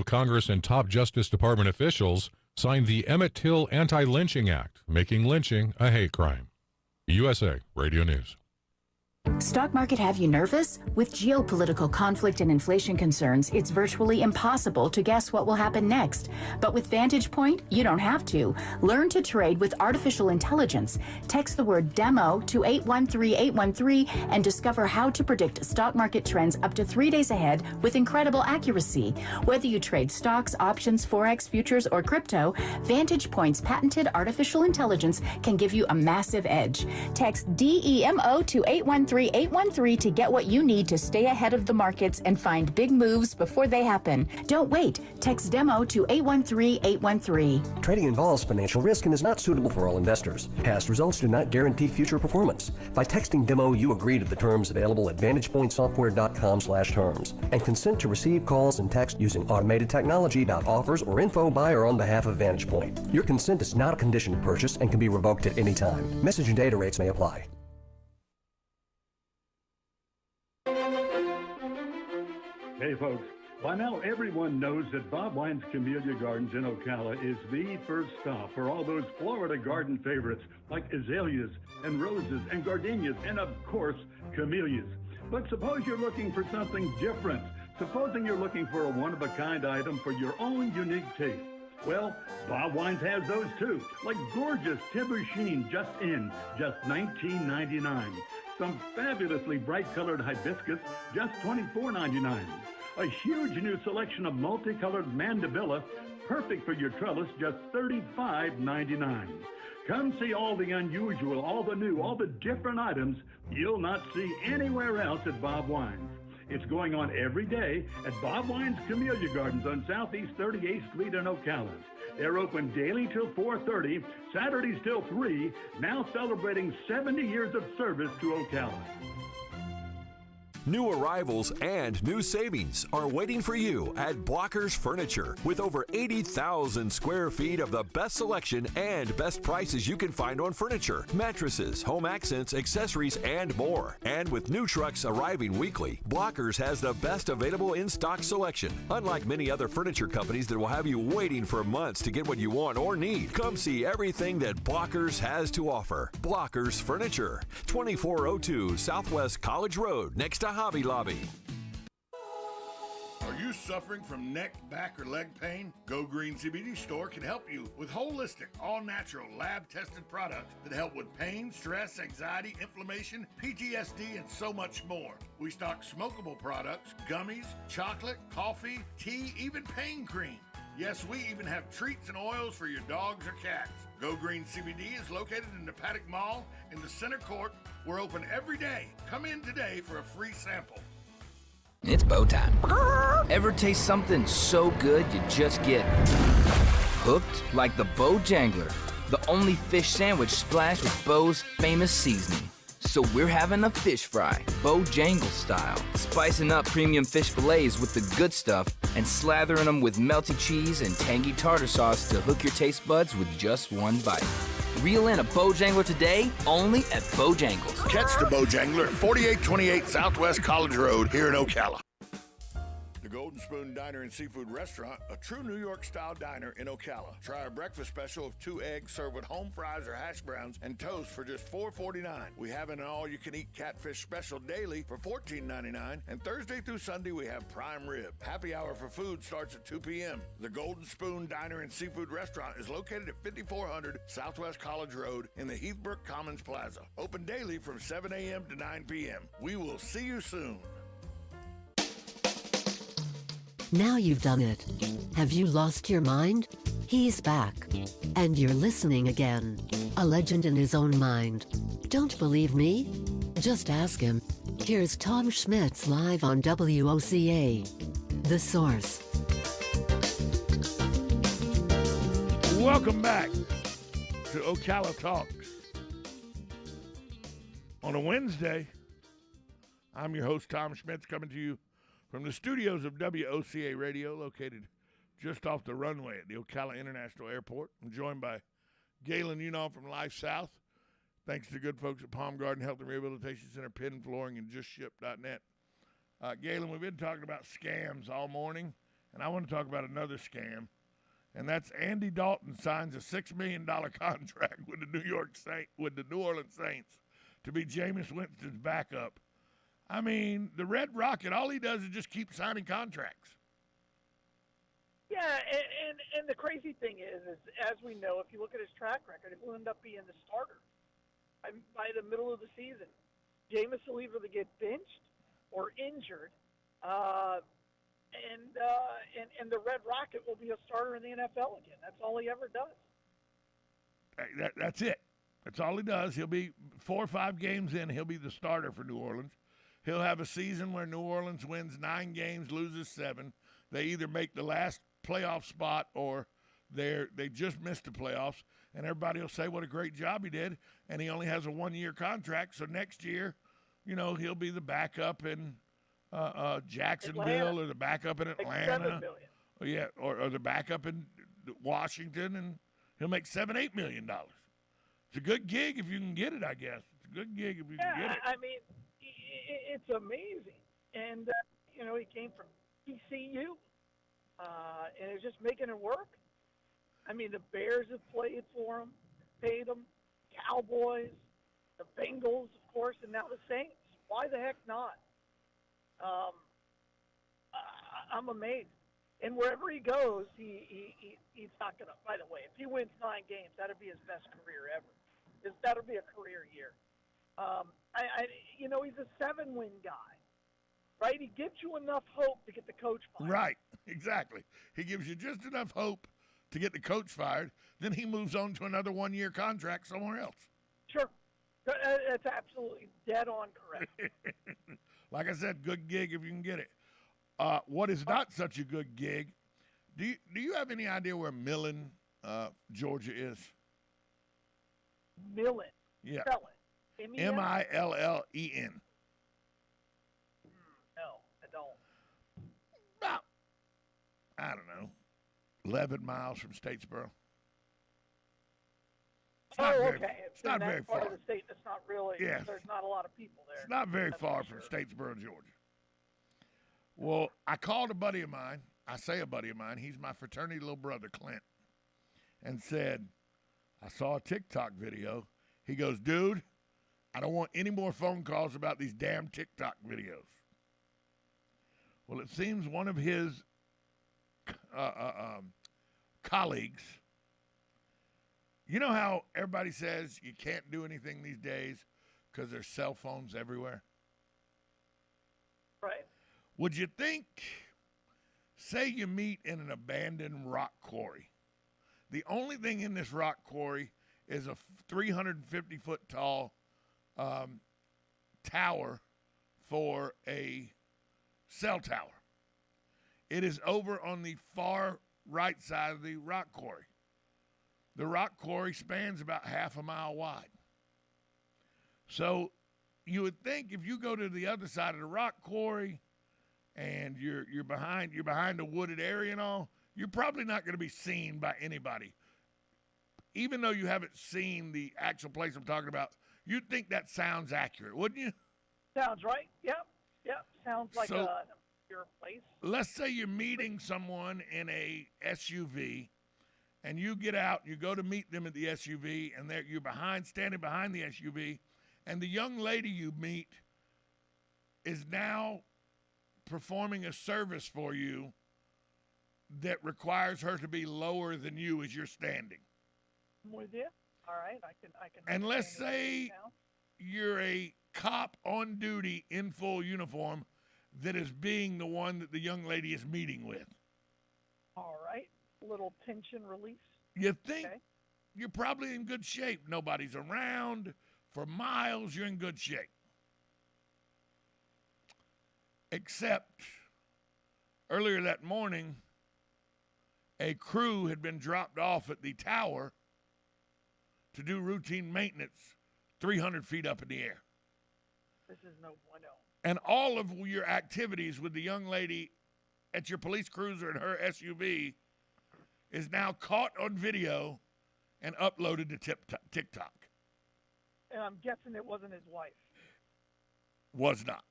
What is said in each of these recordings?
Congress and top Justice Department officials signed the Emmett Till Anti-Lynching Act, making lynching a hate crime. USA Radio News. Stock market have you nervous? With geopolitical conflict and inflation concerns, it's virtually impossible to guess what will happen next. But with Vantage Point, you don't have to. Learn to trade with artificial intelligence. Text the word DEMO to 813813 and discover how to predict stock market trends up to 3 days ahead with incredible accuracy. Whether you trade stocks, options, forex, futures, or crypto, Vantage Point's patented artificial intelligence can give you a massive edge. Text DEMO to 813813 to get what you need to stay ahead of the markets and find big moves before they happen. Don't wait. Text DEMO to 813813. Trading involves financial risk and is not suitable for all investors. Past results do not guarantee future performance. By texting DEMO, you agree to the terms available at VantagePointSoftware.com/terms and consent to receive calls and text using automated technology about offers or info by or on behalf of Vantage Point. Your consent is not a condition to purchase and can be revoked at any time. Message and data rates may apply. Hey folks, by now everyone knows that Bob Wine's Camellia Gardens in Ocala is the first stop for all those Florida garden favorites like azaleas and roses and gardenias and of course camellias. But suppose you're looking for something different. Supposing you're looking for a one-of-a-kind item for your own unique taste. Well, Bob Wines has those too, like gorgeous Tibushine just $19.99. Some fabulously bright-colored hibiscus, just $24.99. A huge new selection of multicolored mandibilla, perfect for your trellis, just $35.99. Come see all the unusual, all the new, all the different items you'll not see anywhere else at Bob Wines. It's going on every day at Bob Wine's Camellia Gardens on Southeast 38th Street in Ocala. They're open daily till 4:30, Saturdays till 3, now celebrating 70 years of service to Ocala. New arrivals and new savings are waiting for you at Blockers Furniture. With over 80,000 square feet of the best selection and best prices you can find on furniture, mattresses, home accents, accessories, and more. And with new trucks arriving weekly, Blockers has the best available in-stock selection. Unlike many other furniture companies that will have you waiting for months to get what you want or need, come see everything that Blockers has to offer. Blockers Furniture, 2402 Southwest College Road, next to Hobby Lobby. Are you suffering from neck, back, or leg pain? Go Green CBD Store can help you with holistic, all-natural, lab-tested products that help with pain, stress, anxiety, inflammation, PTSD, and so much more. We stock smokable products, gummies, chocolate, coffee, tea, even pain cream. Yes, we even have treats and oils for your dogs or cats. Go Green CBD is located in the Paddock Mall in the center court. We're open every day. Come in today for a free sample. It's bow time. Ever taste something so good you just get hooked? Like the Bo Jangler, the only fish sandwich splashed with Bo's famous seasoning. So we're having a fish fry, Bojangle style, spicing up premium fish fillets with the good stuff and slathering them with melty cheese and tangy tartar sauce to hook your taste buds with just one bite. Reel in a Bojangler today, only at Bojangles. Catch the Bojangler at 4828 Southwest College Road here in Ocala. The Golden Spoon Diner and Seafood Restaurant, a true New York-style diner in Ocala. Try our breakfast special of 2 eggs served with home fries or hash browns and toast for just $4.49. We have an all-you-can-eat catfish special daily for $14.99, and Thursday through Sunday we have prime rib. Happy hour for food starts at 2 p.m. The Golden Spoon Diner and Seafood Restaurant is located at 5400 Southwest College Road in the Heathbrook Commons Plaza. Open daily from 7 a.m. to 9 p.m. We will see you soon. Now you've done it. Have you lost your mind? He's back. And you're listening again. A legend in his own mind. Don't believe me? Just ask him. Here's Tom Schmitz live on WOCA. The Source. Welcome back to Ocala Talks. On a Wednesday, I'm your host, Tom Schmitz, coming to you from the studios of WOCA Radio, located just off the runway at the Ocala International Airport. I'm joined by Galen Unall from Life South. Thanks to the good folks at Palm Garden Health and Rehabilitation Center, Penn Flooring, and JustShip.net. Galen, we've been talking about scams all morning, And I want to talk about another scam, and that's Andy Dalton signs a $6 million contract with the New Orleans Saints to be Jameis Winston's backup. I mean, the Red Rocket, all he does is just keep signing contracts. Yeah, and the crazy thing is, as we know, if you look at his track record, it will end up being the starter by the middle of the season. Jameis will either get benched or injured, and the Red Rocket will be a starter in the NFL again. That's all he ever does. That's it. That's all he does. He'll be 4 or 5 games in. He'll be the starter for New Orleans. He'll have a season where New Orleans wins 9 games, loses 7. They either make the last playoff spot or they just missed the playoffs, and everybody will say what a great job he did, and he only has a 1-year contract. So next year, he'll be the backup in Jacksonville Atlanta. or the backup in Atlanta. $7 million. Or the backup in Washington, and he'll make $7-8 million. It's a good gig if you can get it, I guess. It's a good gig if you can get it. I mean, it's amazing. And, he came from TCU, and is just making it work. I mean, the Bears have played for him, paid him, Cowboys, the Bengals, of course, and now the Saints. Why the heck not? I'm amazed. And wherever he goes, he's not going to, by the way, if he wins 9 games, that'll be his best career ever. That'll be a career year. He's a 7-win guy, right? He gives you enough hope to get the coach fired. Right, exactly. He gives you just enough hope to get the coach fired. Then he moves on to another 1-year contract somewhere else. Sure. That's absolutely dead on correct. Like I said, good gig if you can get it. What is not such a good gig, do you have any idea where Millen, Georgia is? Millen. Yeah. Spell it. Millen. No, I don't. About, I don't know, 11 miles from Statesboro. Okay. It's not very part far. of the state that's not really, Yeah. there's not a lot of people there. It's not very That's far for from sure. Statesboro, Georgia. Well, I called a buddy of mine. I say a buddy of mine. He's my fraternity little brother, Clint, and said, I saw a TikTok video. He goes, dude, I don't want any more phone calls about these damn TikTok videos. Well, it seems one of his colleagues, you know how everybody says you can't do anything these days because there's cell phones everywhere? Right. Would you think, say you meet in an abandoned rock quarry. The only thing in this rock quarry is a 350-foot tall tower for a cell tower. It is over on the far right side of the rock quarry. The rock quarry spans about half a mile wide. So you would think if you go to the other side of the rock quarry and you're behind a wooded area and all, you're probably not going to be seen by anybody. Even though you haven't seen the actual place I'm talking about, you'd think that sounds accurate, wouldn't you? Sounds right. Yep. Sounds like your place. Let's say you're meeting someone in a SUV, and you get out, you go to meet them at the SUV, and you're standing behind the SUV, and the young lady you meet is now performing a service for you that requires her to be lower than you as you're standing. I'm with you. All right, I can. And let's understand say now. you're a cop on duty in full uniform that is being the one that the young lady is meeting with. All right, little tension release. You think Okay. you're probably in good shape. Nobody's around. For miles, you're in good shape. Except earlier that morning, a crew had been dropped off at the tower to do routine maintenance 300 feet up in the air. This is no bueno. And all of your activities with the young lady at your police cruiser and her SUV is now caught on video and uploaded to TikTok. And I'm guessing it wasn't his wife. Was not.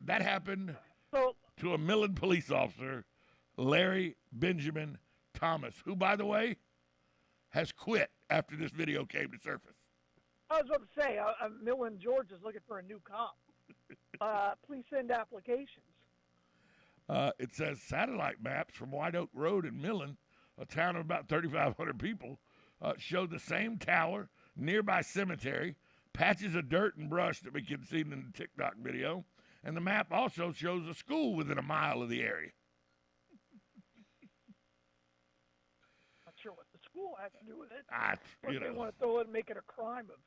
That happened So, to a Millen police officer, Larry Benjamin Thomas, who, by the way, has quit after this video came to surface. I was about to say, Millen George is looking for a new cop. Please send applications. It says satellite maps from White Oak Road in Millen, a town of about 3,500 people, show the same tower, nearby cemetery, patches of dirt and brush that we can see in the TikTok video, and the map also shows a school within a mile of the area. Not sure what the school has to do with it. You They know, want to throw it and make it a crime of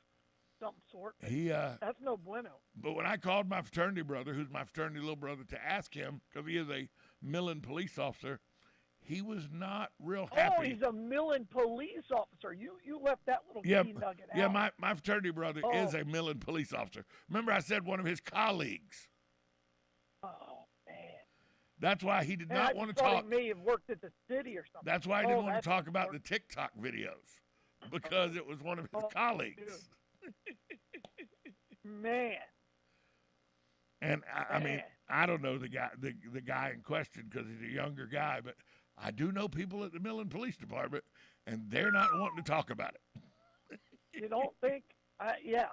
some sort. That's no bueno. But when I called my fraternity brother, who's my fraternity little brother, to ask him, because he is a Millen police officer, he was not real happy. Oh, he's a Millen police officer. You left that little key nugget out. Yeah, my fraternity brother is a Millen police officer. Remember I said one of his colleagues. Oh, man. That's why he did not want to talk. He may have worked at the city or something. That's why he didn't want to talk about the TikTok videos, because it was one of his colleagues. Man. And I mean, I don't know the guy in question because he's a younger guy, but I do know people at the Millen Police Department, and they're not wanting to talk about it. You don't think? Yeah.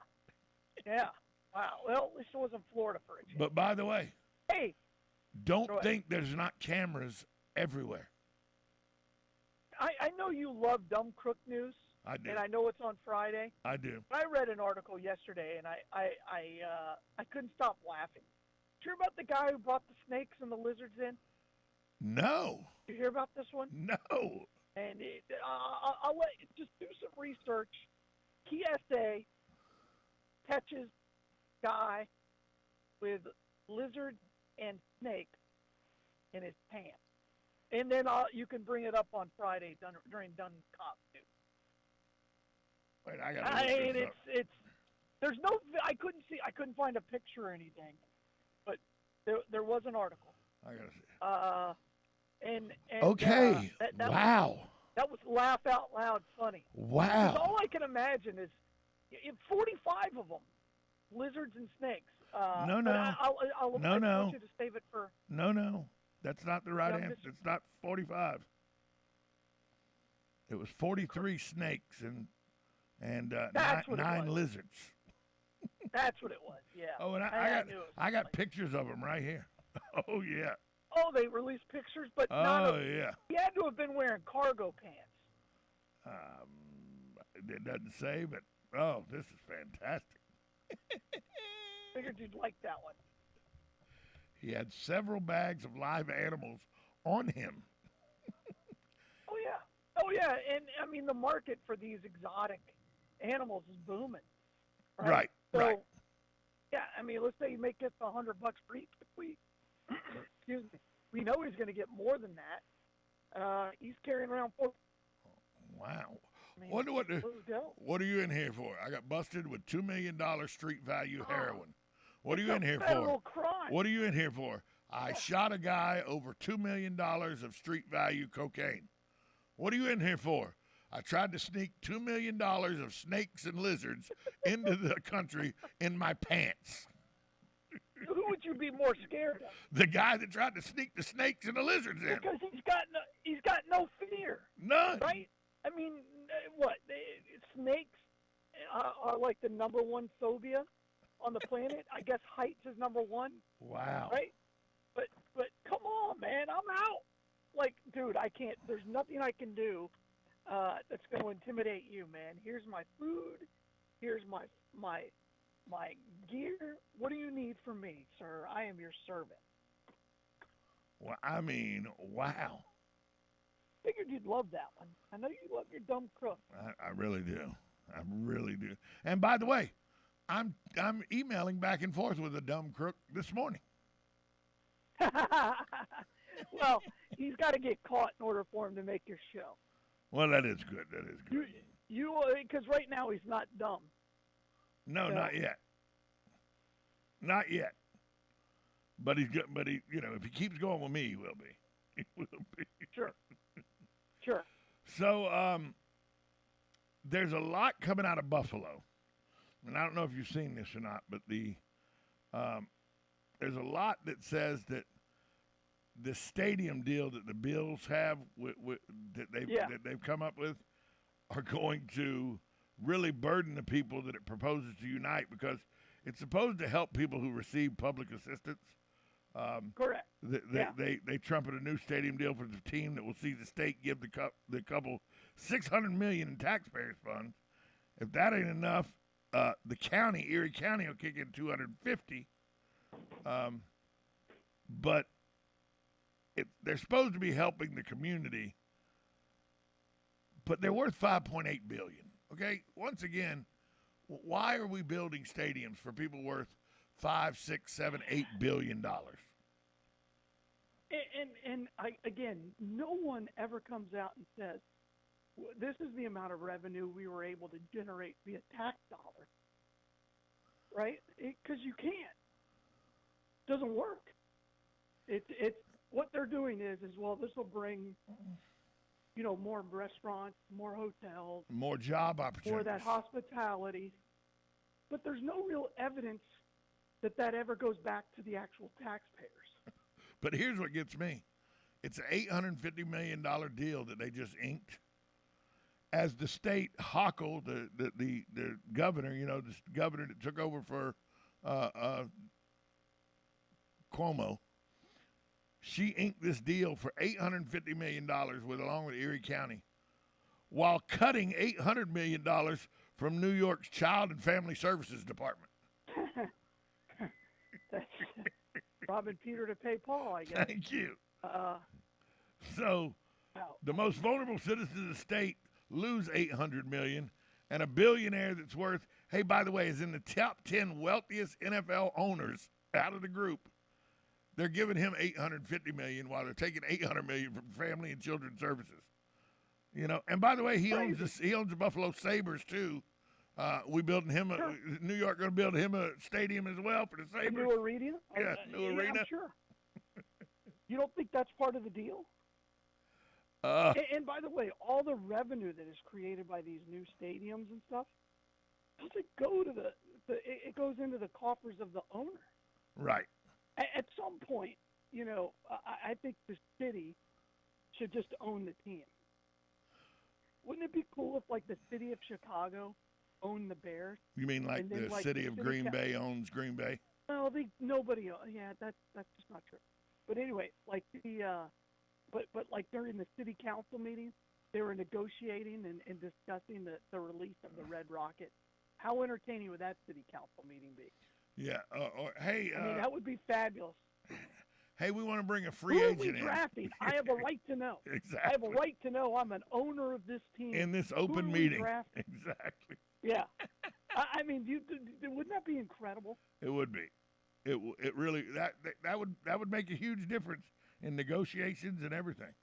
Wow. Well, at least it wasn't Florida for a change. But by the way, hey, don't think there's not cameras everywhere. I know you love Dumb Crook News. I do. And I know it's on Friday. I do. I read an article yesterday, and I couldn't stop laughing. Did you hear about the guy who brought the snakes and the lizards in? No. Did you hear about this one? No. And I'll let you just do some research. TSA catches guy with lizard and snake in his pants. And then you can bring it up on Friday during Dun Cop News. Wait, I there's no, I couldn't find a picture or anything, but there was an article. I gotta see. And okay. That wow. That was laugh out loud funny. Wow. Because all I can imagine is 45 of them, lizards and snakes. No. I want you to save it for. No. That's not the right answer. It's not 45. It was 43 snakes and 9 lizards. That's what it was. Yeah. Oh, and I got pictures of them right here. Oh yeah. Oh, they released pictures, but yeah. He had to have been wearing cargo pants. It doesn't say, but this is fantastic. Figured you'd like that one. He had several bags of live animals on him. Oh yeah, and I mean the market for these exotic animals is booming. Right. So, yeah, I mean, let's say you make it $100 for each. Excuse me. We know he's going to get more than that. He's carrying around 4. Wow. I mean, what are you in here for? I got busted with $2 million street value heroin. What are you in here for? Crime. What are you in here for? I shot a guy over $2 million of street value cocaine. What are you in here for? I tried to sneak $2 million of snakes and lizards into the country in my pants. Who would you be more scared of? The guy that tried to sneak the snakes and the lizards in. Because he's got no fear. None. Right? I mean, what? Snakes are like the #1 phobia on the planet. I guess heights is #1. Wow. Right? But come on, man, I'm out. Like, dude, I can't. There's nothing I can do that's going to intimidate you, man. Here's my food. Here's my gear. What do you need from me, sir? I am your servant. Well, I mean, wow. Figured you'd love that one. I know you love your dumb crook. I really do. I really do. And by the way, I'm emailing back and forth with a dumb crook this morning. Well, he's got to get caught in order for him to make your show. Well, that is good. That is good. You because right now he's not dumb. No, not yet. Not yet. But he's good. But if he keeps going with me, he will be. He will be. Sure. So, there's a lot coming out of Buffalo, and I don't know if you've seen this or not, but there's a lot that says that the stadium deal that the Bills have that they've come up with are going to really burden the people that it proposes to unite, because it's supposed to help people who receive public assistance. Correct. They trumpet a new stadium deal for the team that will see the state give the couple $600 million in taxpayers' funds. If that ain't enough, the county, Erie County, will kick in $250. But they're supposed to be helping the community, but they're worth $5.8 billion. Okay, once again, why are we building stadiums for people worth $5, $6, $7, $8 billion? Again, no one ever comes out and says, this is the amount of revenue we were able to generate via tax dollars, right? Because you can't. It doesn't work. It's what they're doing is well, this will bring, more restaurants, more hotels, more job opportunities, more that hospitality. But there's no real evidence that ever goes back to the actual taxpayers. But here's what gets me. It's an $850 million deal that they just inked. As the state, Ocala, the governor, the governor that took over for Cuomo, she inked this deal for $850 million along with Erie County, while cutting $800 million from New York's Child and Family Services Department. That's robbing Peter to pay Paul, I guess. Thank you. The most vulnerable citizens of the state lose $800 million, and a billionaire that's worth, hey, by the way, is in the top 10 wealthiest NFL owners out of the group. They're giving him $850 million while they're taking $800 million from Family and Children's Services. And by the way, he owns the Buffalo Sabres too. New York going to build him a stadium as well for the Sabres. A new arena? Yeah, new arena. I'm sure. You don't think that's part of the deal? And by the way, all the revenue that is created by these new stadiums and stuff, doesn't go to it goes into the coffers of the owner. Right. At some point, I think the city should just own the team. Wouldn't it be cool if, like, the city of Chicago owned the Bears? You mean like the city of Green Bay owns Green Bay? No, nobody. Yeah, that's just not true. But anyway, like but like during the city council meetings, they were negotiating and discussing the release of the Red Rocket. How entertaining would that city council meeting be? Yeah. I mean, that would be fabulous. Hey, we want to bring a free Who agent are we drafting? I have a right to know. Exactly. I have a right to know. I'm an owner of this team. In this open meeting. Exactly. Yeah. I mean, wouldn't that be incredible? It would be. It really that would make a huge difference in negotiations and everything.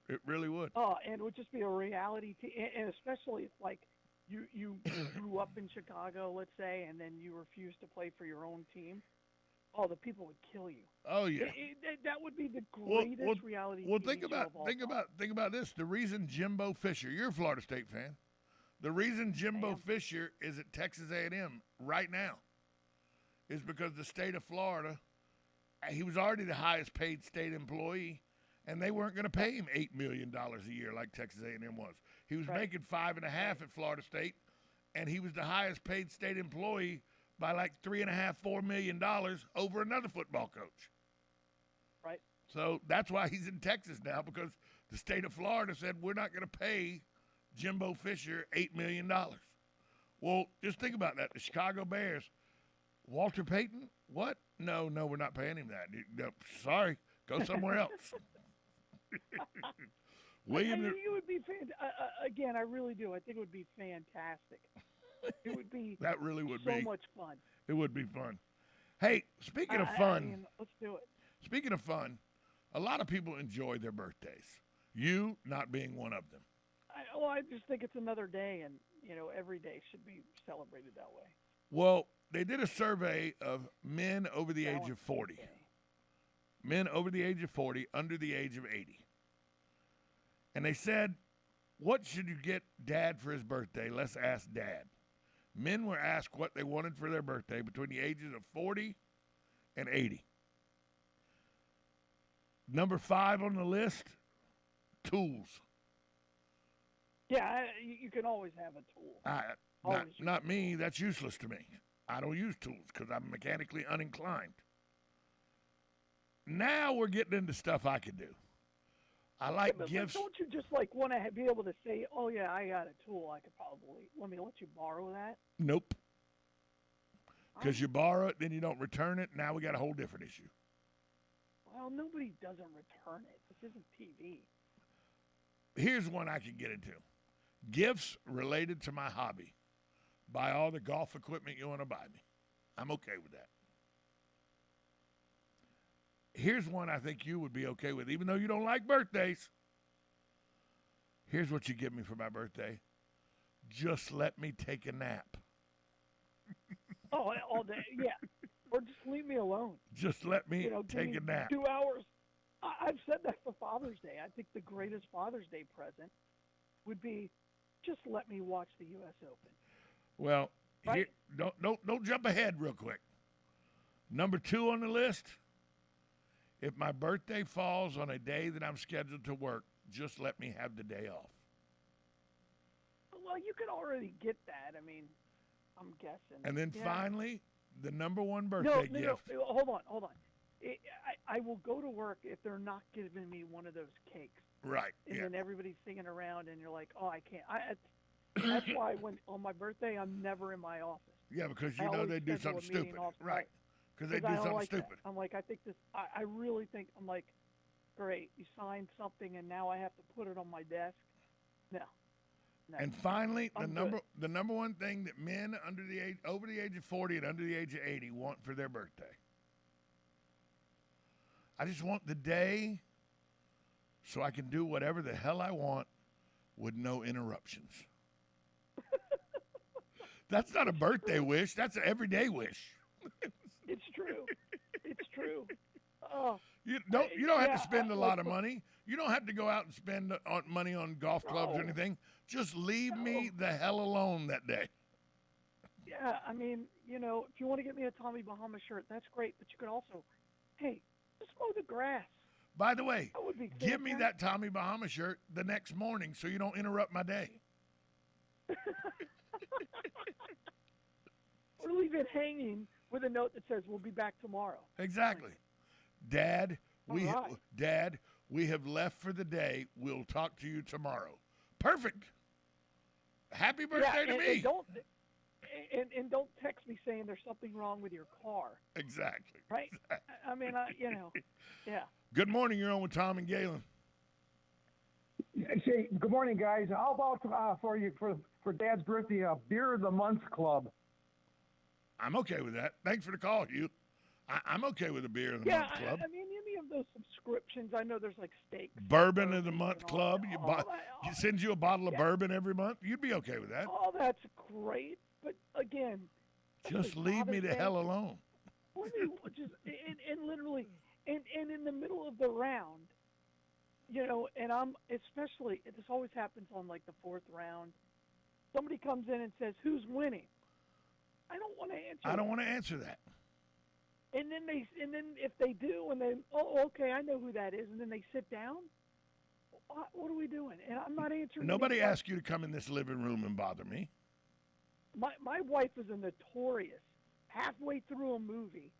It really would. Oh, and it would just be a reality, and especially if, like, you grew up in Chicago, let's say, and then you refused to play for your own team. Oh, the people would kill you. Oh yeah, that would be the greatest reality. Well, TV think show about this. The reason Jimbo Fisher, you're a Florida State fan. The reason Jimbo Fisher is at Texas A&M right now is because the state of Florida, he was already the highest paid state employee, and they weren't going to pay him $8 million a year like Texas A&M was. He was making $5.5 at Florida State, and he was the highest paid state employee by like $3.5–4 million over another football coach. Right. So that's why he's in Texas now, because the state of Florida said we're not going to pay Jimbo Fisher $8 million. Well, just think about that. The Chicago Bears, Walter Payton, what? No, we're not paying him that. No, sorry, go somewhere else. I think it would be again, I really do. I think it would be fantastic. It would be that really would so be much fun. It would be fun. Hey, speaking of fun, let's do it. Speaking of fun, a lot of people enjoy their birthdays. You not being one of them. I just think it's another day, and every day should be celebrated that way. Well, they did a survey of men over the age of 40. Men over the age of 40, under the age of 80. And they said, what should you get Dad for his birthday? Let's ask Dad. Men were asked what they wanted for their birthday between the ages of 40 and 80. Number 5 on the list, tools. Yeah, you can always have a tool. Not me. That's useless to me. I don't use tools because I'm mechanically uninclined. Now we're getting into stuff I can do. I like gifts. Don't you just like want to be able to say, "Oh yeah, I got a tool. I could probably let you borrow that"? Nope. Because you borrow it, then you don't return it. Now we got a whole different issue. Well, nobody doesn't return it. This isn't TV. Here's one I can get into. Gifts related to my hobby. Buy all the golf equipment you want to buy me. I'm okay with that. Here's one I think you would be okay with, even though you don't like birthdays. Here's what you give me for my birthday. Just let me take a nap. Oh, all day, yeah. Or just leave me alone. Just let me take a nap. 2 hours. I've said that for Father's Day. I think the greatest Father's Day present would be just let me watch the U.S. Open. Well, right? Don't jump ahead real quick. Number 2 on the list, if my birthday falls on a day that I'm scheduled to work, just let me have the day off. Well, you could already get that. I mean, I'm guessing. And then finally, the number 1 birthday gift. No, hold on. I will go to work if they're not giving me one of those cakes. Right. And then everybody's singing around, and you're like, oh, I can't. That's why on my birthday, I'm never in my office. Yeah, because you know they do something stupid. Right. Because they do something stupid. That. I'm like, I think this, I really think, I'm like, great, you signed something, and now I have to put it on my desk. No. And finally, the number 1 thing that men over the age of 40 and under the age of 80 want for their birthday. I just want the day so I can do whatever the hell I want with no interruptions. That's not a birthday wish. That's an everyday wish. It's true. It's true. Oh, you don't have to spend a lot of money. You don't have to go out and spend money on golf clubs or anything. Just leave me the hell alone that day. Yeah, I mean, if you want to get me a Tommy Bahama shirt, that's great. But you could also, hey, just mow the grass. By the way, give me that Tommy Bahama shirt the next morning so you don't interrupt my day. Or leave it hanging with a note that says, we'll be back tomorrow. Exactly. Dad, we have left for the day. We'll talk to you tomorrow. Perfect. Happy birthday to me. And don't text me saying there's something wrong with your car. Exactly. Right? I mean, yeah. Good morning. You're on with Tom and Galen. Say, good morning, guys. How about for Dad's birthday, a Beer of the Month Club? I'm okay with that. Thanks for the call, Hugh. I'm okay with a Beer of the Month Club. I mean, any of those subscriptions, I know there's like steaks. Bourbon of the Month Club. He sends you a bottle of bourbon every month. You'd be okay with that. Oh, that's great. But again, just leave me the hell alone. And literally, and in the middle of the round, and I'm especially, this always happens on like the 4th round. Somebody comes in and says, "Who's winning?" I don't want to answer. I don't want to answer that. And then if they do, and then okay, I know who that is, and then they sit down. What are we doing? And I'm not answering. Nobody asked you to come in this living room and bother me. My wife is a notorious halfway through a movie,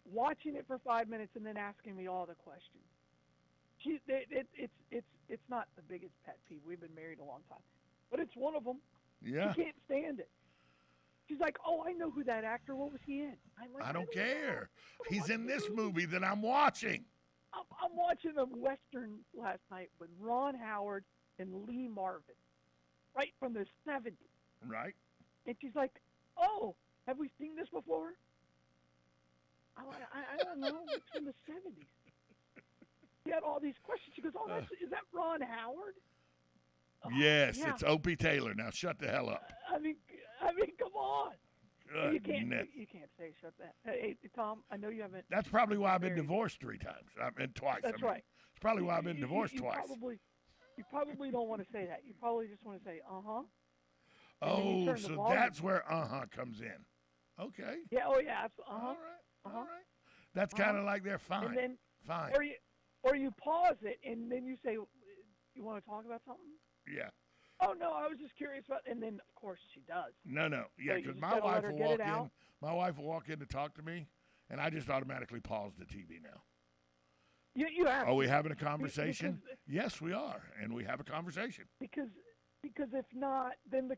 watching it for 5 minutes and then asking me all the questions. It's not the biggest pet peeve. We've been married a long time, but it's one of them. Yeah. She can't stand it. She's like, "Oh, I know who that actor. What was he in?" I'm like, I don't care. He's in this movie that I'm watching. I'm watching a Western last night with Ron Howard and Lee Marvin, right from the 70s. Right. And she's like, "Oh, have we seen this before?" I don't know. It's from the 70s. She had all these questions. She goes, "Oh, is that Ron Howard?" Yes, yeah. It's Opie Taylor. Now shut the hell up. I mean, come on. You can't say shut that. Hey, Tom, I know you haven't. That's probably why I've been divorced 3 times. Twice. That's right. It's probably why I've been divorced twice. You probably don't want to say that. You probably just want to say, "Uh-huh." Oh, so that's where comes in. Okay. Yeah. Oh, yeah. Uh-huh. All right. That's kind of like they're fine. Fine. Or you pause it and then you say, "You want to talk about something?" Yeah. Oh no, I was just curious about. And then of course she does. No. Yeah, So you because just my gotta let wife her will get walk it in. out. My wife will walk in to talk to me, and I just automatically pause the TV now. You have. Are to. we having a conversation? Because, Yes, we are, and we have a conversation. because if not, then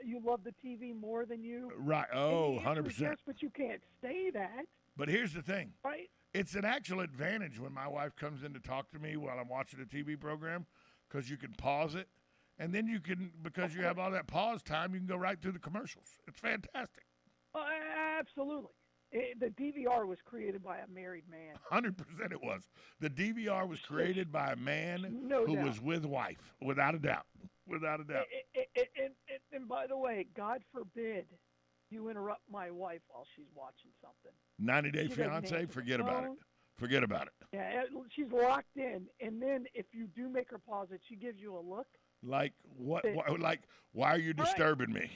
you love the TV more than you. Right. And Oh, the answer is 100%. yes, but you can't say that, But here's the thing. right? It's an actual advantage when my wife comes in to talk to me while I'm watching a TV program, because you can pause it, and then you can, because you have all that pause time, you can go right through the commercials. It's fantastic. Absolutely. The DVR was created by a married man. 100% it was. The DVR was created by a man No who doubt. was with wife, without a doubt. Without a doubt. And by the way, God forbid you interrupt my wife while she's watching something. 90 Day She doesn't Fiance, answer the forget about it. phone. Forget about it. Yeah, she's locked in, and then if you do make her pause it, she gives you a look. Like, what like, why are you All right. disturbing me?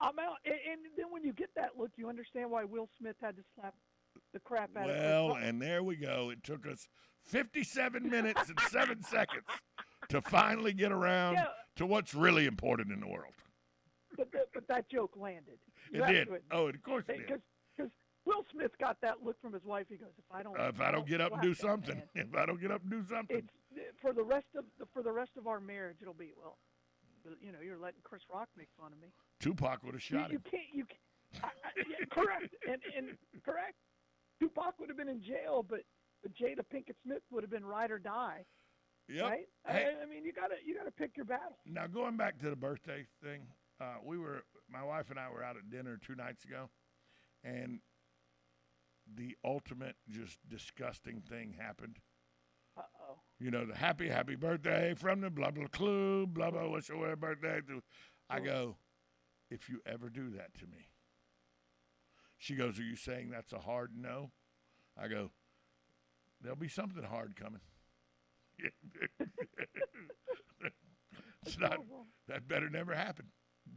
I'm out. And then when you get that look, you understand why Will Smith had to slap the crap out of Chris Well, Rock. and there we go. It took us 57 minutes and 7 seconds to finally get around to what's really important in the world. But that joke landed. You It have did. to admit. Oh, of course it did. Because Will Smith got that look from his wife. He goes, "If I don't Get up and do slap that something, man." if I don't get up and do something, It's for the rest of our marriage. It'll be, well, you're letting Chris Rock make fun of me. Tupac would have shot You him. can't. Yeah, correct. And correct. Tupac would have been in jail, but Jada Pinkett Smith would have been ride or die. Yep. Right? Hey, I mean, you gotta pick your battle. now going back to the birthday thing, my wife and I were out at dinner 2 nights ago, and the ultimate just disgusting thing happened. Uh-oh. You know, the happy birthday from the blah blah club, blah blah, what's your birthday? I go, if you ever do that to me. She goes, are you saying that's a hard no? I go, there'll be something hard coming. It's not, that better never happen.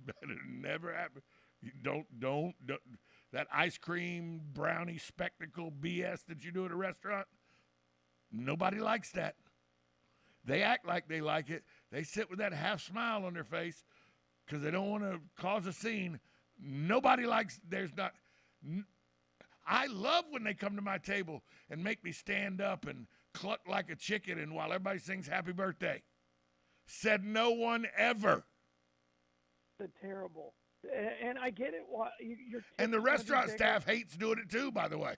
Better never happen. You don't that ice cream brownie spectacle BS that you do at a restaurant. Nobody likes that. They act like they like it. They sit with that half smile on their face because they don't want to cause a scene. Nobody likes, I love when they come to my table and make me stand up and cluck like a chicken and while everybody sings happy birthday. Said no one ever. That's terrible. And I get it. Why you're And the restaurant staff hates doing it too, by the way.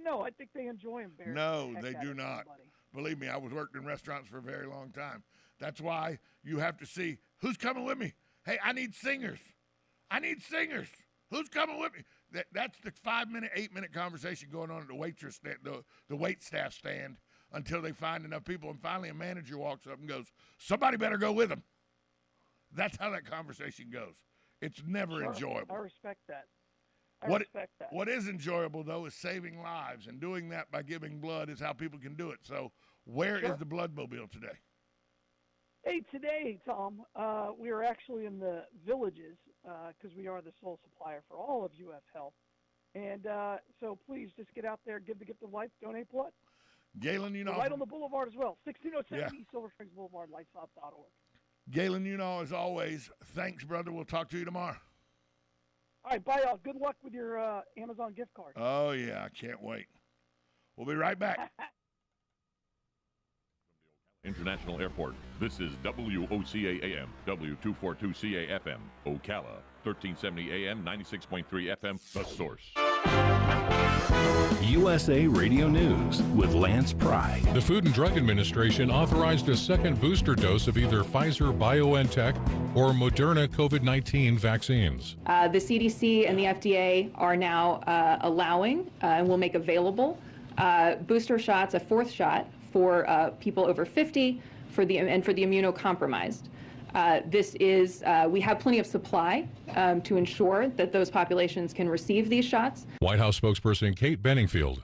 No, I think they enjoy embarrassing. No, the heck they out do of not. somebody. Believe me, I was working in restaurants for a very long time. That's why you have to see who's coming with me. Hey, I need singers. Who's coming with me? That's the 5-minute, 8-minute conversation going on at the waitress stand, the wait staff stand until they find enough people. And finally a manager walks up and goes, somebody better go with them. That's how that conversation goes. It's never enjoyable. I respect that. What is enjoyable, though, is saving lives, and doing that by giving blood is how people can do it. So where is the blood mobile today? Hey, today, Tom, we are actually in the villages because we are the sole supplier for all of UF Health. And so please just get out there, give the gift of life, donate blood. Galen, We're right on the boulevard as well, 1607 East Silver Springs Boulevard, lightstop.org. Galen, as always, thanks, brother. We'll talk to you tomorrow. All right, bye, y'all. Good luck with your Amazon gift card. Oh, yeah, I can't wait. We'll be right back. International Airport. This is WOCA AM, W242CA FM, Ocala, 1370 AM, 96.3 FM, The Source. USA Radio News with Lance Pry. The Food and Drug Administration authorized a second booster dose of either Pfizer BioNTech or Moderna COVID-19 vaccines. The CDC and the FDA are now allowing and will make available booster shots, a fourth shot for people over 50 and for the immunocompromised. We have plenty of supply to ensure that those populations can receive these shots. White House spokesperson Kate Benningfield.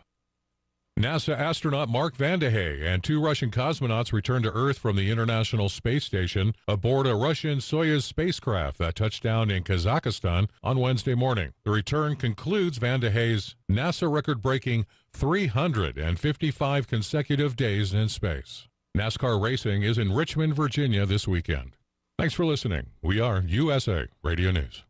NASA astronaut Mark Vande Hei and 2 Russian cosmonauts returned to Earth from the International Space Station aboard a Russian Soyuz spacecraft that touched down in Kazakhstan on Wednesday morning. The return concludes Vande Hei's NASA record-breaking 355 consecutive days in space. NASCAR racing is in Richmond, Virginia this weekend. Thanks for listening. We are USA Radio News.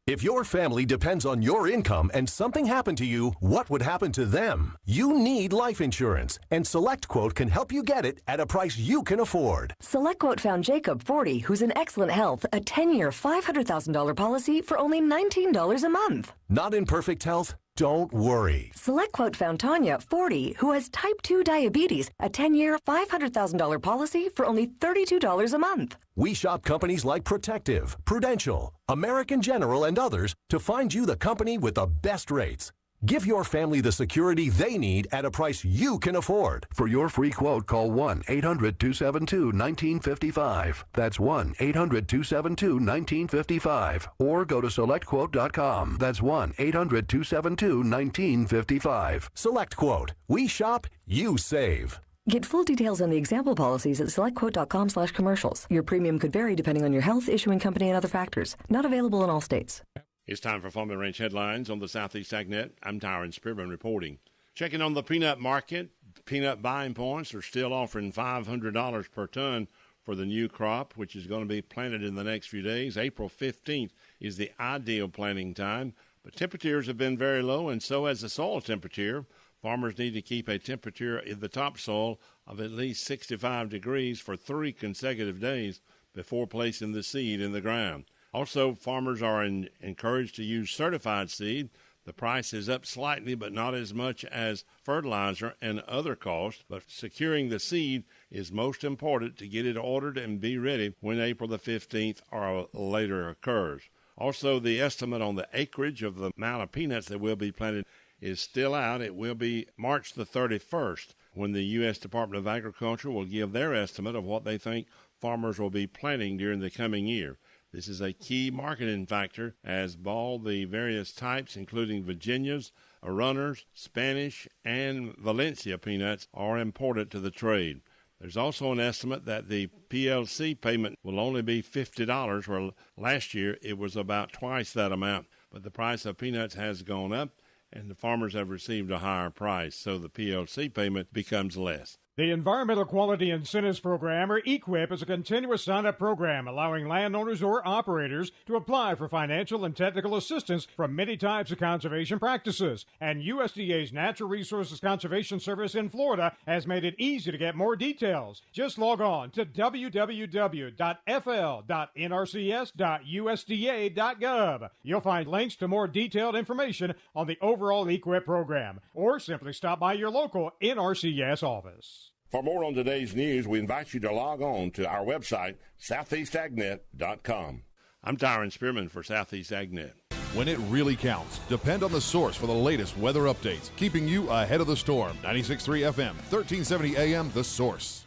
If your family depends on your income and something happened to you, what would happen to them? You need life insurance, and SelectQuote can help you get it at a price you can afford. SelectQuote found Jacob, 40, who's in excellent health, a 10-year, $500,000 policy for only $19 a month. Not in perfect health? Don't worry. SelectQuote found Tanya, 40, who has type 2 diabetes, a 10-year, $500,000 policy for only $32 a month. We shop companies like Protective, Prudential, American General, and others to find you the company with the best rates. Give your family the security they need at a price you can afford. For your free quote, call 1-800-272-1955. That's 1-800-272-1955. Or go to SelectQuote.com. That's 1-800-272-1955. SelectQuote. We shop, you save. Get full details on the example policies at SelectQuote.com/commercials. Your premium could vary depending on your health, issuing company, and other factors. Not available in all states. It's time for Farm and Ranch headlines on the Southeast AgNet. I'm Tyron Spearman reporting. Checking on the peanut market, peanut buying points are still offering $500 per ton for the new crop, which is going to be planted in the next few days. April 15th is the ideal planting time, but temperatures have been very low, and so has the soil temperature. Farmers need to keep a temperature in the topsoil of at least 65 degrees for 3 consecutive days before placing the seed in the ground. Also, farmers are encouraged to use certified seed. The price is up slightly, but not as much as fertilizer and other costs. But securing the seed is most important to get it ordered and be ready when April the 15th or later occurs. Also, the estimate on the acreage of the amount of peanuts that will be planted is still out. It will be March the 31st when the U.S. Department of Agriculture will give their estimate of what they think farmers will be planting during the coming year. This is a key marketing factor as all the various types, including Virginias, Runners, Spanish, and Valencia peanuts, are important to the trade. There's also an estimate that the PLC payment will only be $50, where last year it was about twice that amount. But the price of peanuts has gone up, and the farmers have received a higher price, so the PLC payment becomes less. The Environmental Quality Incentives Program, or EQIP, is a continuous sign-up program allowing landowners or operators to apply for financial and technical assistance from many types of conservation practices. And USDA's Natural Resources Conservation Service in Florida has made it easy to get more details. Just log on to www.fl.nrcs.usda.gov. You'll find links to more detailed information on the overall EQIP program, or simply stop by your local NRCS office. For more on today's news, we invite you to log on to our website, southeastagnet.com. I'm Tyron Spearman for Southeast AgNet. When it really counts, depend on the source for the latest weather updates, keeping you ahead of the storm. 96.3 FM, 1370 AM, The Source.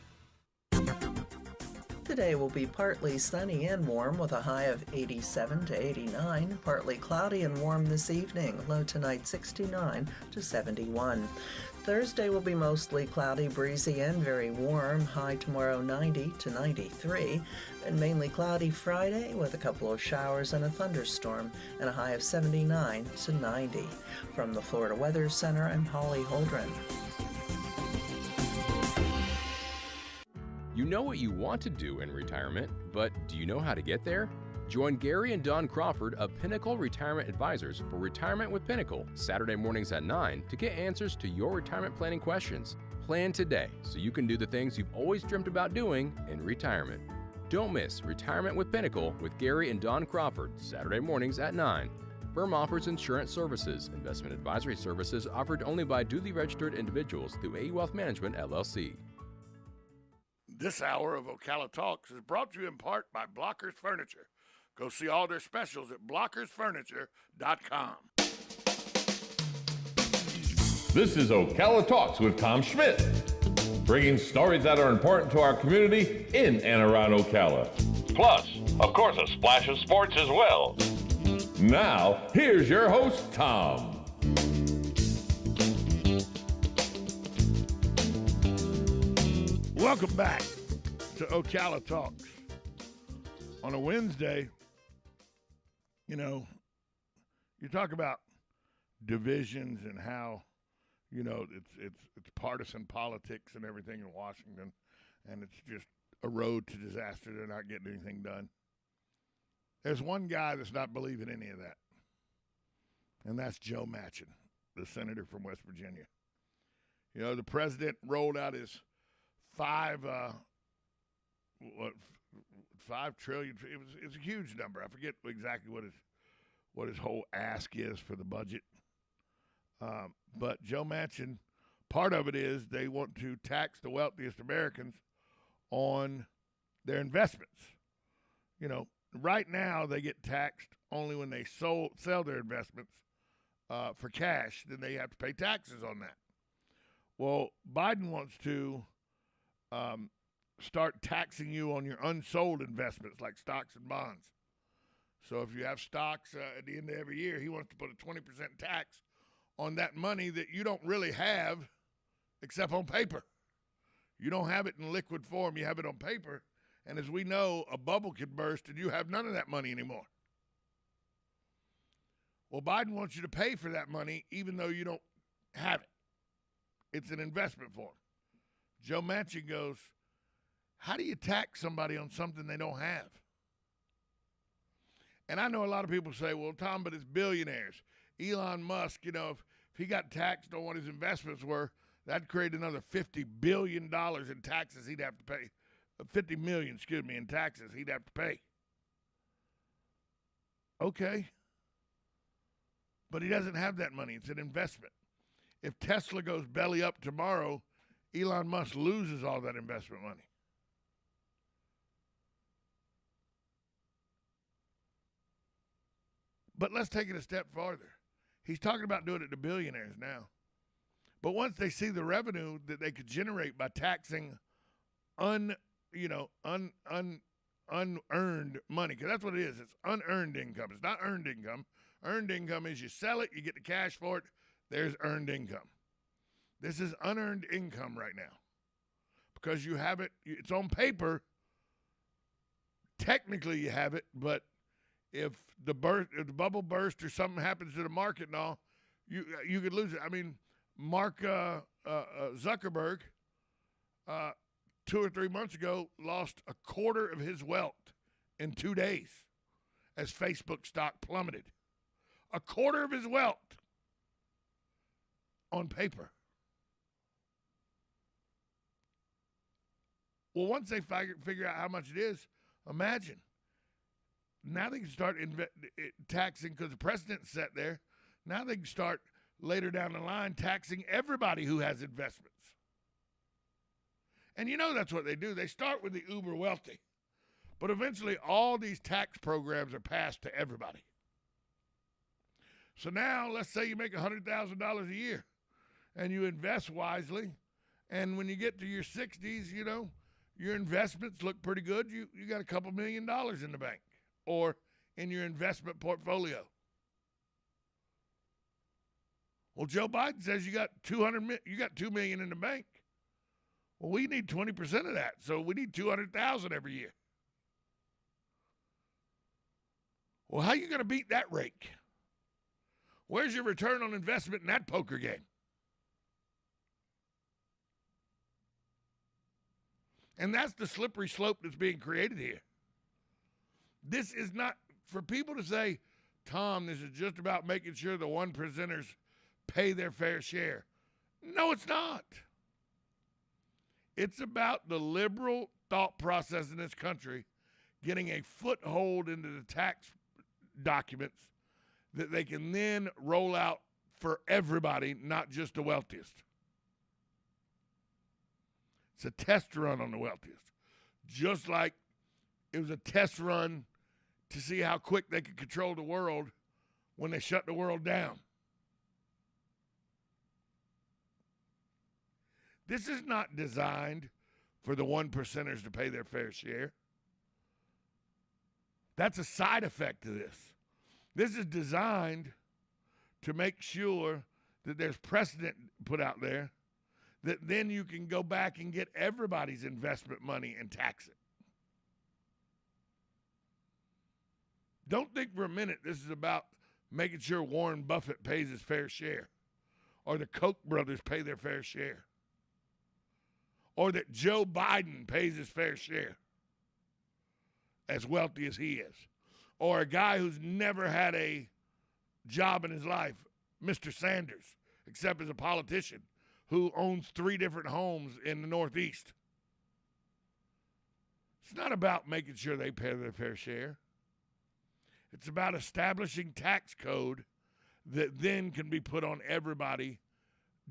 Today will be partly sunny and warm with a high of 87 to 89. Partly cloudy and warm this evening. Low tonight 69 to 71. Thursday will be mostly cloudy, breezy, and very warm. High tomorrow 90 to 93. And mainly cloudy Friday with a couple of showers and a thunderstorm, and a high of 79 to 90. From the Florida Weather Center, I'm Holly Holdren. You know what you want to do in retirement, but do you know how to get there? Join Gary and Don Crawford of Pinnacle Retirement Advisors for Retirement with Pinnacle, Saturday mornings at 9 to get answers to your retirement planning questions. Plan today so you can do the things you've always dreamt about doing in retirement. Don't miss Retirement with Pinnacle with Gary and Don Crawford, Saturday mornings at 9. Firm offers insurance services. Investment advisory services offered only by duly registered individuals through AE Wealth Management, LLC. This hour of Ocala Talks is brought to you in part by Blockers Furniture. Go see all their specials at blockersfurniture.com. This is Ocala Talks with Tom Schmidt, bringing stories that are important to our community in and around Ocala. Plus, of course, a splash of sports as well. Now, here's your host, Tom. Welcome back to Ocala Talks. On a Wednesday, you know, you talk about divisions and how You know, it's partisan politics and everything in Washington, and it's just a road to disaster. They're not getting anything done. There's one guy that's not believing any of that, and that's Joe Manchin, the senator from West Virginia. You know, the president rolled out his $5 trillion. It's a huge number. I forget exactly what his whole ask is for the budget. But Joe Manchin, part of it is they want to tax the wealthiest Americans on their investments. You know, right now they get taxed only when they sell their investments for cash. Then they have to pay taxes on that. Well, Biden wants to start taxing you on your unsold investments like stocks and bonds. So if you have stocks at the end of every year, he wants to put a 20% tax on that money that you don't really have except on paper. You don't have it in liquid form. You have it on paper. And as we know, a bubble could burst and you have none of that money anymore. Well, Biden wants you to pay for that money even though you don't have it. It's an investment form. Joe Manchin goes, how do you tax somebody on something they don't have? And I know a lot of people say, well, Tom, but it's billionaires. Elon Musk, you know, if he got taxed on what his investments were, that'd create another $50 billion in taxes he'd have to pay. $50 million, in taxes he'd have to pay. Okay. But he doesn't have that money. It's an investment. If Tesla goes belly up tomorrow, Elon Musk loses all that investment money. But let's take it a step farther. He's talking about doing it to billionaires now. But once they see the revenue that they could generate by taxing unearned money, because that's what it is. It's unearned income. It's not earned income. Earned income is you sell it, you get the cash for it. There's earned income. This is unearned income right now because you have it. It's on paper. Technically, you have it, but if the bubble bursts or something happens to the market and all, you could lose it. I mean, Mark Zuckerberg 2 or 3 months ago lost a quarter of his wealth in 2 days as Facebook stock plummeted. A quarter of his wealth on paper. Well, once they figure out how much it is, imagine. Now they can start taxing, because the precedent's set there. Now they can start later down the line taxing everybody who has investments. And you know that's what they do. They start with the uber wealthy. But eventually all these tax programs are passed to everybody. So now let's say you make $100,000 a year and you invest wisely. And when you get to your 60s, you know, your investments look pretty good. You got a couple $1 million in the bank or in your investment portfolio. Well, Joe Biden says you got $2 million in the bank. Well, we need 20% of that, so we need $200,000 every year. Well, how are you going to beat that rake? Where's your return on investment in that poker game? And that's the slippery slope that's being created here. This is not, for people to say, Tom, this is just about making sure the 1%ers pay their fair share. No, it's not. It's about the liberal thought process in this country getting a foothold into the tax documents that they can then roll out for everybody, not just the wealthiest. It's a test run on the wealthiest. Just like it was a test run to see how quick they could control the world when they shut the world down. This is not designed for the 1%ers to pay their fair share. That's a side effect to this. This is designed to make sure that there's precedent put out there that then you can go back and get everybody's investment money and tax it. Don't think for a minute this is about making sure Warren Buffett pays his fair share or the Koch brothers pay their fair share, or that Joe Biden pays his fair share, as wealthy as he is, or a guy who's never had a job in his life, Mr. Sanders, except as a politician, who owns 3 different homes in the Northeast. It's not about making sure they pay their fair share. It's about establishing tax code that then can be put on everybody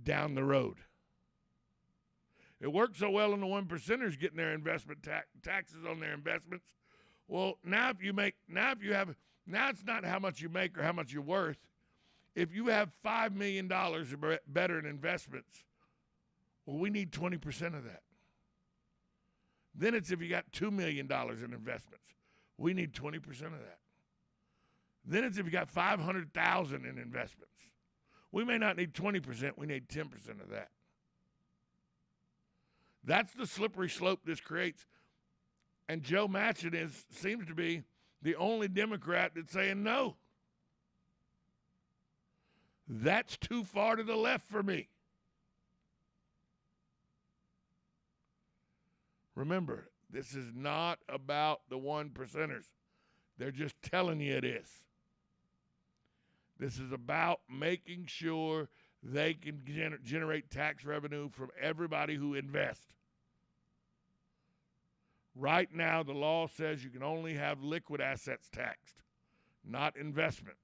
down the road. It worked so well in the 1%ers getting their investment taxes on their investments. Well, now it's not how much you make or how much you're worth. If you have $5 million or better in investments, well, we need 20% of that. Then it's if you got $2 million in investments, we need 20% of that. Then it's if you got $500,000 in investments. We may not need 20%, we need 10% of that. That's the slippery slope this creates. And Joe Manchin seems to be the only Democrat that's saying no. That's too far to the left for me. Remember, this is not about the 1%ers. They're just telling you it is. This is about making sure they can generate tax revenue from everybody who invests. Right now, the law says you can only have liquid assets taxed, not investments.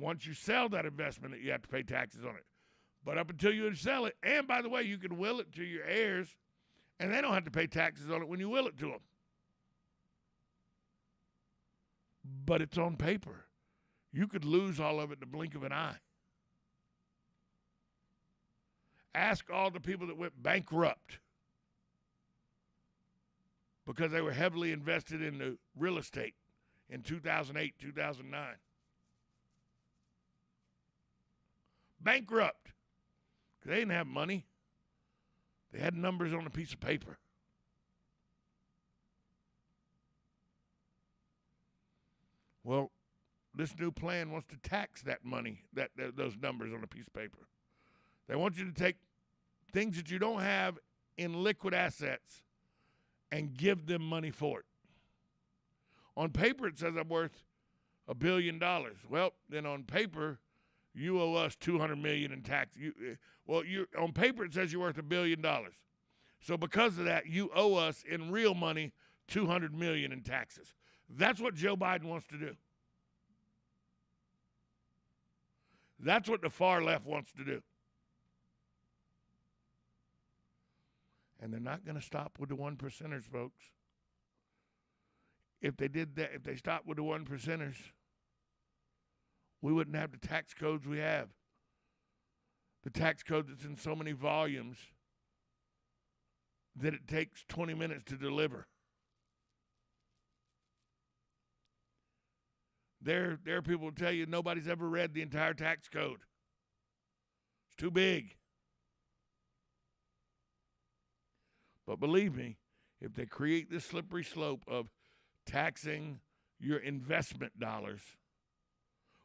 Once you sell that investment, you have to pay taxes on it. But up until you sell it, and by the way, you can will it to your heirs, and they don't have to pay taxes on it when you will it to them. But it's on paper. You could lose all of it in the blink of an eye. Ask all the people that went bankrupt because they were heavily invested in the real estate in 2008, 2009. Bankrupt. They didn't have money. They had numbers on a piece of paper. Well, this new plan wants to tax that money, those numbers on a piece of paper. They want you to take things that you don't have in liquid assets and give them money for it. On paper, it says I'm worth $1 billion. Well, then on paper, you owe us $200 million in tax. On paper, it says you're worth $1 billion. So because of that, you owe us in real money $200 million in taxes. That's what Joe Biden wants to do. That's what the far left wants to do. And they're not going to stop with the 1%ers, folks. If they did that, if they stopped with the 1%ers, we wouldn't have the tax codes we have. The tax code that's in so many volumes that it takes 20 minutes to deliver. There are people who tell you nobody's ever read the entire tax code. It's too big. But believe me, if they create this slippery slope of taxing your investment dollars,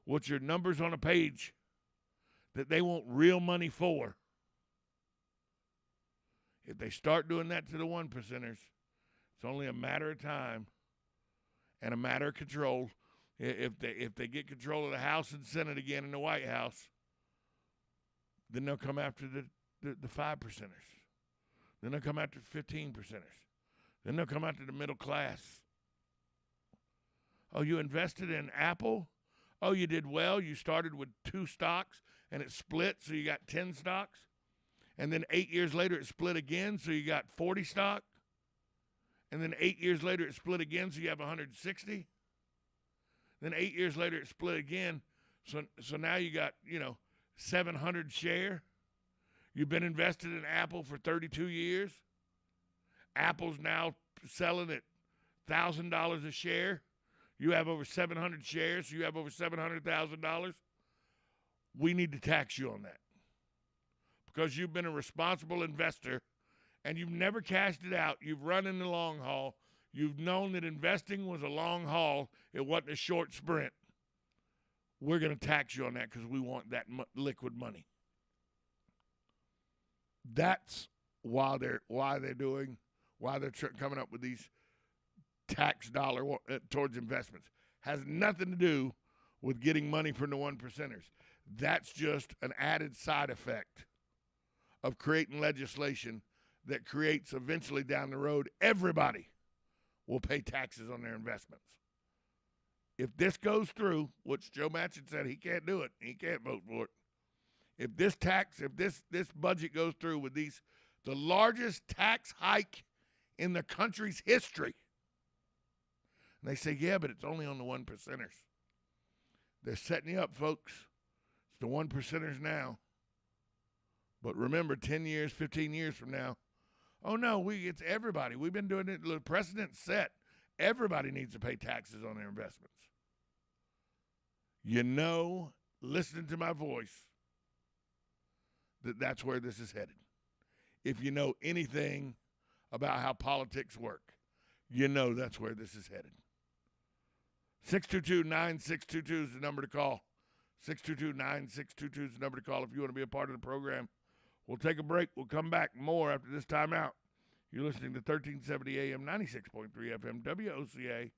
what's your numbers on a page that they want real money for, if they start doing that to the 1%ers, it's only a matter of time and a matter of control. If they get control of the House and Senate again in the White House, then they'll come after the 5%ers. Then they'll come after 15%ers. Then they'll come after the middle class. Oh, you invested in Apple? Oh, you did well. You started with 2 stocks, and it split, so you got 10 stocks. And then 8 years later, it split again, so you got 40 stock. And then 8 years later, it split again, so you have 160. Then 8 years later, it split again, so now you got, 700 share. You've been invested in Apple for 32 years. Apple's now selling at $1,000 a share. You have over 700 shares, so you have over $700,000. We need to tax you on that because you've been a responsible investor and you've never cashed it out. You've run in the long haul. You've known that investing was a long haul. It wasn't a short sprint. We're going to tax you on that because we want that liquid money. That's why they're coming up with these tax dollar towards investments. Has nothing to do with getting money from the one percenters. That's just an added side effect of creating legislation that creates eventually down the road everybody will pay taxes on their investments. If this goes through, which Joe Manchin said he can't do it, he can't vote for it. If this budget goes through with the largest tax hike in the country's history, and they say, yeah, but it's only on the one percenters. They're setting you up, folks. It's the one percenters now. But remember, 10 years, 15 years from now, oh no, it's everybody. We've been doing it. The precedent's set. Everybody needs to pay taxes on their investments. Listening to my voice, that's where this is headed. If you know anything about how politics work, that's where this is headed. 622-9622 is the number to call. 622-9622 is the number to call if you want to be a part of the program. We'll take a break. We'll come back more after this timeout. You're listening to 1370 AM, 96.3 FM, WOCA,